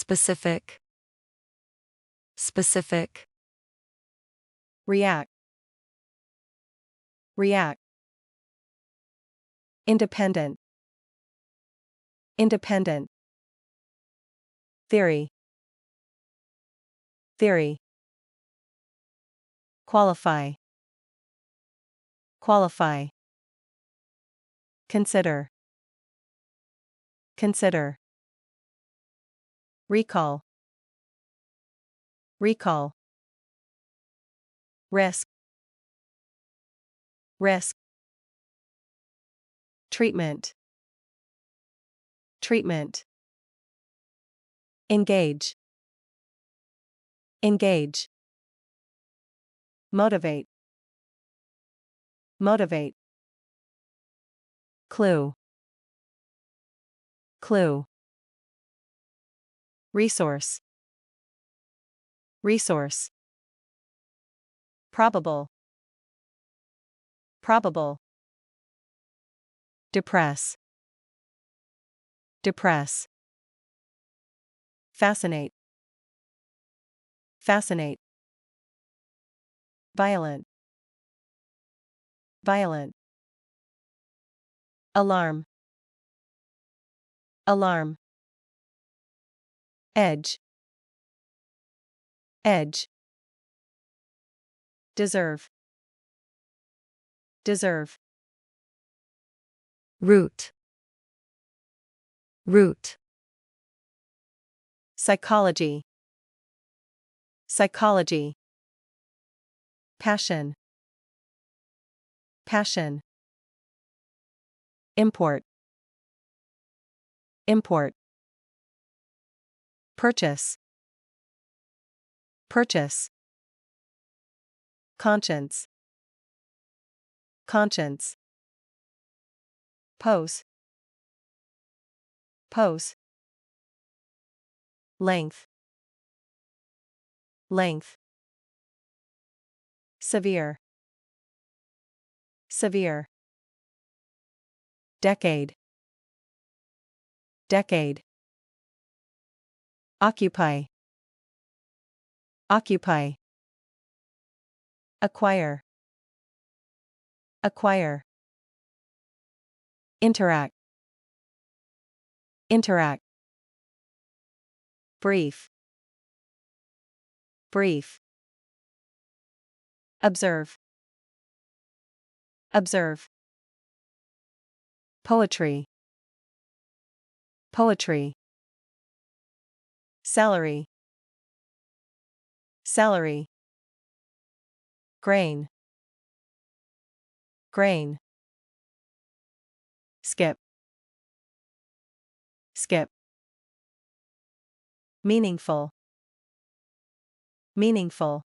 specific, specific, react, react, independent, independent, theory, theory, qualify, qualify, consider, consider, recall, recall, risk, risk, treatment, treatment, engage, engage, motivate, motivate, clue, clue, resource, resource, probable, probable, depress, depress, fascinate, fascinate, violent, violent, alarm, alarm, edge, edge, deserve, deserve, root, root, psychology, psychology, passion, passion, import, import, purchase, purchase, conscience, conscience, pose, pose, length, length, severe, severe, decade, decade, occupy, occupy, acquire, acquire, interact, interact, brief, brief, observe, observe, poetry, poetry, salary, salary, grain, grain, skip, skip, meaningful, meaningful,